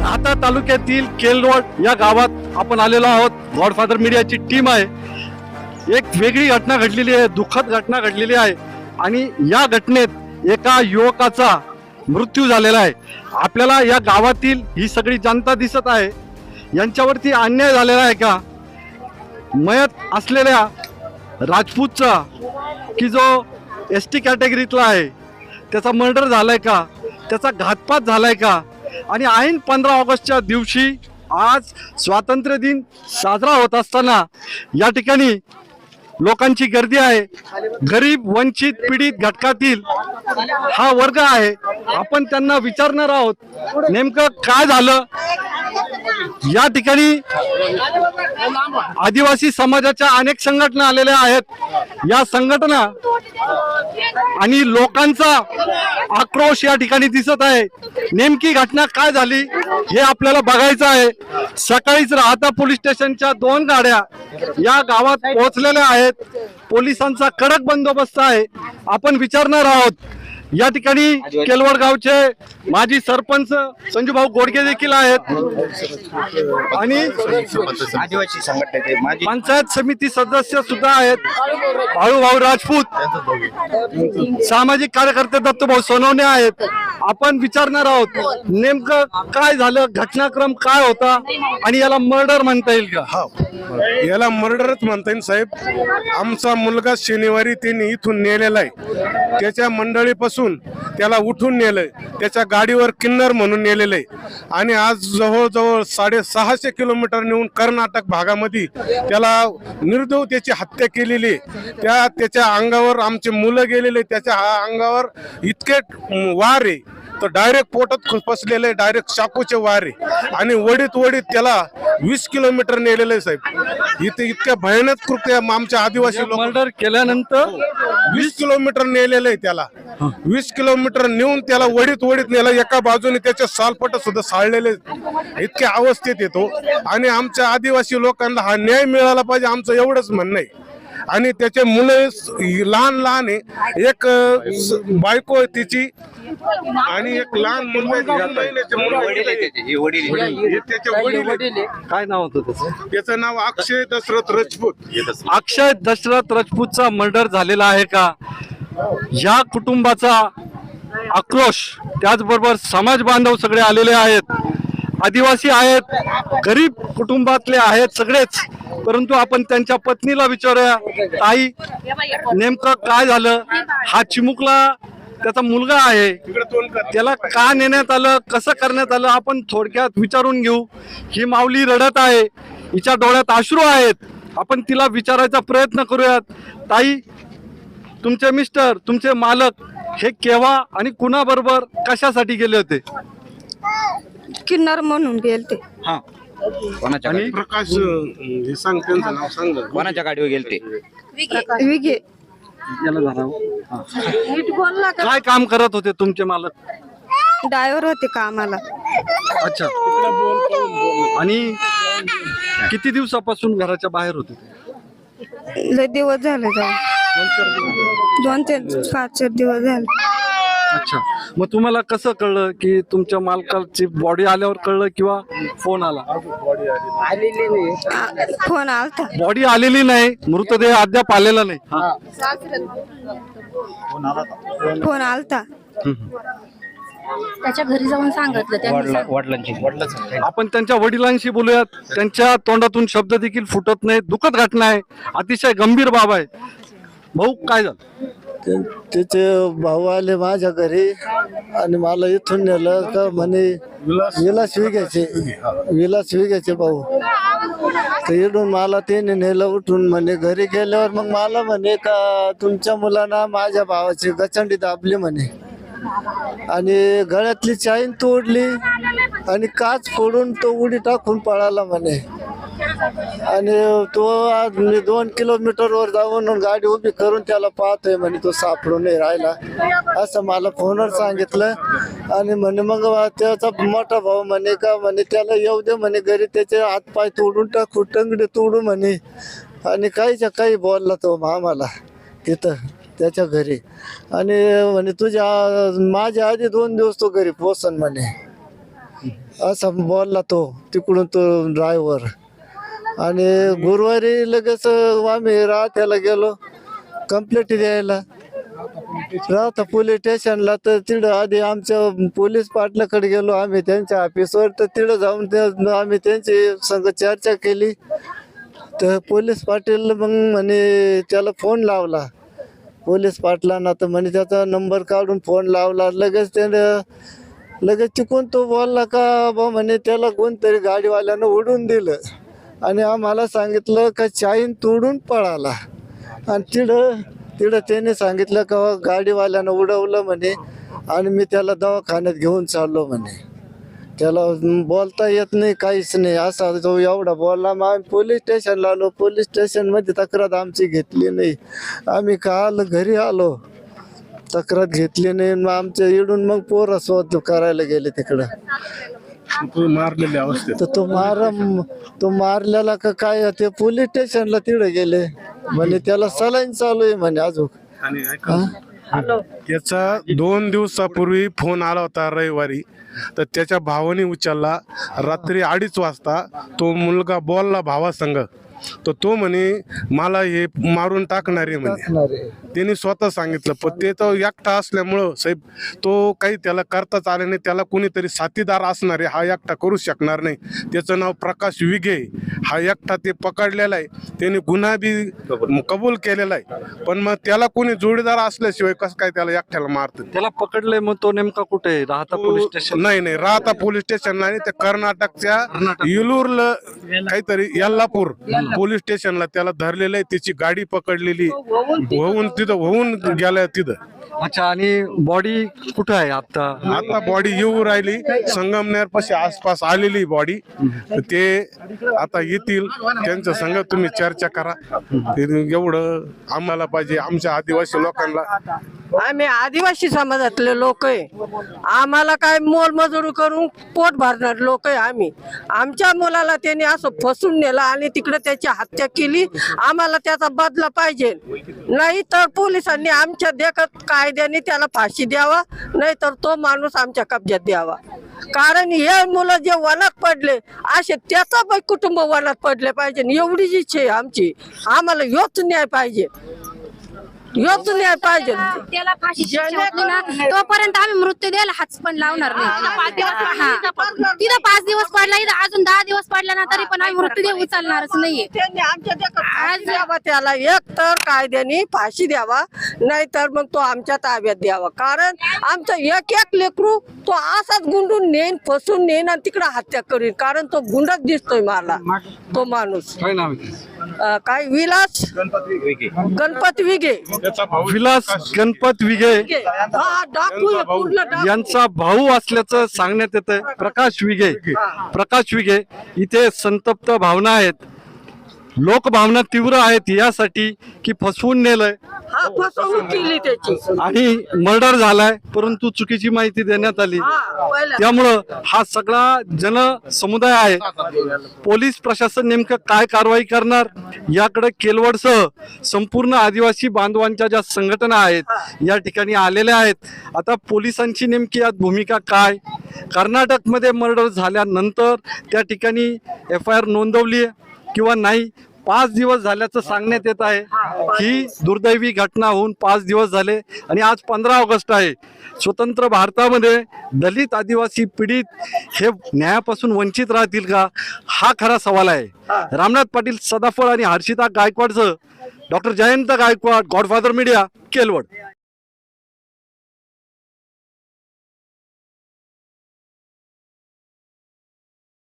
राहता तालुक्यातील केलरोड या गावात आपण आलेलो आहोत. गॉडफादर मीडियाची टीम आहे. एक वेगळी घटना घडलेली आहे, दुःखद घटना घडलेली आहे आणि या घटनेत एका युवकाचा मृत्यू झालेला आहे. आपल्याला या गावातील ही सगळी जनता दिसत आहे. यांच्यावरती अन्याय झालेला आहे का? मयत असलेल्या राजपूतचा की जो ST कॅटेगरीतला आहे त्याचा मर्डर झालाय का, त्याचा घातपात झालाय का? आणि ऐन 15 ऑगस्टच्या दिवशी आज स्वातंत्र्य दिन साजरा होत असताना या ठिकाणी लोकांची गर्दी आहे. गरीब वंचित पीडित घटकातील हा वर्ग आहे. आपण त्यांना विचारणार आहोत नेमकं काय झालं. या ठिकाणी आदिवासी समाजाच्या अनेक संघटना आलेल्या आहेत. या संघटना आणि लोकांचा आक्रोश या ठिकाणी दिसत आहे. नेमकी घटना काय झाली हे आपल्याला बघायचं आहे. सकाळीच राहता पोलीस स्टेशनच्या 2 गाड्या या गावात पोहोचलेल्या आहेत. पोलिसांचा कडक बंदोबस्त आहे. आपण विचारणार आहोत. या ठिकाणी केलवड गावचे माजी सरपंच संजूभाऊ गोडके देखील आहेत आणि आदिवासी संघटनेचे माजी पंचायत समिती सदस्य सुद्धा आहेत. बाळूभाऊ राजपूत, सामाजिक कार्यकर्ते दत्तूभाऊ सोनवणे आहेत. आपण विचारणार आहोत नेमकं काय झालं, घटनाक्रम काय होता आणि याला मर्डर म्हणता येईल का? याला मर्डरच म्हणता येईल साहेब. आमचा मुलगा शनिवारी त्यांनी इथून नेलेला आहे. त्याच्या मंडळीपासून त्याला उठून नेलंय. त्याच्या गाडीवर किन्नर म्हणून नेलेलं आहे आणि आज जवळजवळ 650 किलोमीटर नेऊन कर्नाटक भागामध्ये त्याला निर्दोष त्याची हत्या केलेली आहे. त्याच्या अंगावर आमचे मुलं गेलेले, त्याच्या अंगावर इतके वार आहे तर डायरेक्ट पोटात खुपसलेले, डायरेक्ट चाकूचे वार आहे आणि वडीत त्याला 20 किलोमीटर नेलेलं आहे साहेब. इथे इतक्या भयानक कृत्य आमच्या आदिवासी लोक मर्डर केल्यानंतर 20 किलोमीटर नेलेलं आहे त्याला. 20 किलोमीटर नेऊन त्याला वडीत नेला. एका बाजूने त्याचे सालपट सुद्धा साळलेले, इतक्या अवस्थेत येतो आणि आमच्या आदिवासी लोकांना हा न्याय मिळाला पाहिजे, आमचं एवढंच म्हणणं आहे. आणि त्याचे मुलं लहान आहे. एक बायको आहे तिची आणि एक लहान मुलगा. काय नाव होतं त्याचं? त्याचं नाव अक्षय दशरथ राजपूत. अक्षय दशरथ राजपूतचा मर्डर झालेला आहे का? या कुटुंबाचा आक्रोश, त्याचबरोबर समाज बांधव सगळे आलेले आहेत. आदिवासी आहेत, गरीब कुटुंबातले आहेत सगळेच. परंतु आपण त्यांच्या पत्नीला विचारूया, ताई नेमकं काय झालं? हा चिमुकला त्याचा मुलगा आहे, त्याला का नेण्यात आलं, कसं करण्यात आलं, आपण थोडक्यात विचारून घेऊ. ही माऊली रडत आहे, हिच्या डोळ्यात अश्रू आहेत. आपण तिला विचारायचा प्रयत्न करूयात. ताई, तुमचे मिस्टर, तुमचे मालक हे केव्हा आणि कुणाबरोबर कशासाठी गेले होते? किन्नर म्हणून गेलते. हा, कोणाच्या आणि प्रकाश हे सांग, त्यांचं नाव सांग. कोणाच्या गाडीवर गेलते? विगे. याला धरावं. हा. नीट बोलला का? काय काम करत होते तुमचे मालक? ड्रायव्हर होते कामाला. अच्छा. आणि किती दिवसापासून घराच्या बाहेर होते ते? लय दिवस झाले जाऊन. 2-4 दिवस झाले. अच्छा. मग तुम्हाला कसं कळलं की तुमच्या मालकाची बॉडी आल्यावर कळलं किंवा फोन आला? फोन आलता. बॉडी आलेली नाही, मृतदेह अद्याप आलेला नाही. हा. फोन आलता. त्याच्या घरी जाऊन सांगितलं त्यांनी. वडिलांची आपण त्यांच्या वडिलांशी बोलूयात. त्यांच्या तोंडातून शब्द देखील फुटत नाही. दुःखद घटना आहे, अतिशय गंभीर बाब आहे. भाऊ, काय झालं? त्याचे भाऊ आले माझ्या घरी आणि मला इथून नेलं का म्हणे विलास विघ्याचे भाऊ. तर इथून मला त्याने नेलं उठून. म्हणे घरी गेल्यावर मग मला म्हणे का तुमच्या मुलांना माझ्या भावाची गचंडी दाबली म्हणे आणि गळ्यातली चाईन तोडली आणि काच फोडून तो उडी टाकून पळाला म्हणे. आणि तो आज मी 2 किलोमीटरवर जाऊन गाडी उभी करून त्याला पाहतोय म्हणे, तो सापडून नाही राहिला असं मला फोनवर सांगितलं. आणि म्हणे मग त्याचा मोठा भाऊ म्हणे का म्हणे त्याला येऊ दे म्हणे घरी, त्याचे हातपाय तोडून टाकू, टंगडे तोडू म्हणे. आणि काहीच्या काही बोलला तो आम्हाला तिथं त्याच्या घरी. आणि म्हणे तुझ्या माझ्या आधी 2 दिवस तो घरी पोचन म्हणे. असं बोलला तो तिकडून तो ड्रायव्हर. आणि गुरुवारी लगेच आम्ही राहत्याला गेलो कंप्लेंट द्यायला राहता पोलीस स्टेशनला. तर तिथं आधी आमच्या पोलीस पाटलाकडे गेलो आम्ही त्यांच्या ऑफिसवर. तर तिथं जाऊन आम्ही त्यांची संग चर्चा केली. तर पोलीस पाटील मग म्हणे त्याला फोन लावला पोलीस पाटलांना. तर म्हणे त्याचा नंबर काढून फोन लावला. लगेच तिकून तो बोलला का बा म्हणे त्याला कोणतरी गाडीवाल्यानं उडून दिलं आणि आम्हाला सांगितलं का चाईन तोडून पळाला. आणि तिथं त्याने सांगितलं का गाडीवाल्यानं उडवलं म्हणे आणि मी त्याला दवाखान्यात घेऊन चाललो म्हणे. त्याला बोलता येत नाही काहीच नाही असा तो एवढा बोलला. मग आम्ही पोलीस स्टेशनला आलो. पोलीस स्टेशनमध्ये तक्रार आमची घेतली नाही. आम्ही काल घरी आलो तक्रार घेतली नाही. मग आमच्या इडून मग पोरं शोध करायला गेले तिकडं. मारलेल्या अवस्थेत तर तो मारलेला का काय ते पोलीस स्टेशनला तिकडे गेले म्हणे त्याला सलाईन चालू आहे म्हणे अजून. आणि त्याचा 2 दिवसापूर्वी फोन आला होता रविवारी. तर त्याच्या भावाने उचलला. रात्री 2:30 वाजता तो मुलगा बोलला भावासंग. तर तो म्हणे मला हे मारून टाकणार आहे म्हणे. त्याने स्वतः सांगितलं. पण ते तो एकटा असल्यामुळं साहेब तो काही त्याला करताच आले नाही. त्याला कोणीतरी साथीदार असणार आहे. हा एकटा करू शकणार नाही. त्याचं नाव प्रकाश विगे. हा एकटा ते पकडलेला आहे. त्याने गुन्हा बी कबूल केलेला आहे. पण मग त्याला कोणी जोडीदार असल्याशिवाय कसं काय त्याला एकट्याला मारतात. त्याला पकडले मग तो नेमका कुठे आहे? राहता पोलीस स्टेशन? नाही राहता पोलीस स्टेशनला आणि त्या कर्नाटकच्या येलूरला काहीतरी यल्लापूर पोलीस स्टेशनला त्याला धरलेलं आहे. त्याची गाडी पकडलेली होऊन गेलाय तिथं. अच्छा. आणि बॉडी कुठं आहे आता बॉडी येऊ राहिली संगमनेर पाशी आसपास आलेली बॉडी. ते आता येतील त्यांच्या संग तुम्ही चर्चा करा. एवढं आम्हाला पाहिजे आमच्या आदिवासी लोकांना. आम्ही आदिवासी समाजातले लोक आहे. आम्हाला काय मोलमजुरी करून पोट भरणार लोक आहे आम्ही. आमच्या मुलाला त्याने असं फसून नेलं आणि तिकडे त्याची हत्या केली. आम्हाला त्याचा बदला पाहिजे. नाही तर पोलिसांनी आमच्या देखत कायद्याने त्याला फाशी द्यावा. नाही तर तो माणूस आमच्या कब्जात द्यावा. कारण हे मुलं जे वनात पडले असे त्याचा पण कुटुंब वनात पडले पाहिजे. एवढीच इच्छा आहे आमची. आम्हाला योच न्याय पाहिजे. योच न्याय पाहिजे. त्याला फाशी शिक्षा होत नाही ना तोपर्यंत आम्ही मृत्यू द्यायला हात पण लावणार नाही. तिथं 5 दिवस पडला, इथं अजून 10 दिवस पडला ना तरी पण आम्ही मृत्यू देऊ उचलणारच नाहीये. त्यांनी आमच्या आज द्यावा त्याला. एक तर कायद्याने फाशी द्यावा. नाहीतर मग तो आमच्या ताब्यात द्यावा. कारण आमचं एक लेकरू तो असाच गुंडून नेईन फसून नेईन आणि तिकडे हत्या करीन. कारण तो गुंडच दिसतोय मला तो माणूस. काय नाव आहे? काय विलास गणपत विगे. विलास गणपत विगे हा डाकू आहे, पूर्ण डाकू. यांचा भाऊ असल्याचं सांगण्यात येतं. प्रकाश विगे इथे संतप्त भावना आहेत. लोकभावना तीव्र आहेत यासाठी की फसवून नेलंय हा फसवणूक केली त्याची आणि मर्डर झालाय. परंतु चुकीची माहिती देण्यात आली. त्यामुळं हा सगळा जनसमुदाय आहे. पोलीस प्रशासन नेमकं काय कारवाई करणार याकडे केलवडसह संपूर्ण आदिवासी बांधवांच्या ज्या संघटना आहेत या ठिकाणी आलेल्या आहेत. आता पोलिसांची नेमकी यात भूमिका काय? कर्नाटकमध्ये मर्डर झाल्यानंतर त्या ठिकाणी FIR नोंदवली किंवा नाही 5 दिवस झाल्याचं सांगण्यात येत आहे. ही दुर्दैवी घटना होऊन 5 दिवस झाले आणि आज 15 ऑगस्ट आहे. स्वतंत्र भारतामध्ये दलित आदिवासी पीडित हे न्यायापासून वंचित राहतील का? हा खरा सवाल आहे. रामनाथ पाटील, सदाफळ आणि हर्षिता गायकवाडसह doctor Jayant Gaikwad, godfather media, केलवड.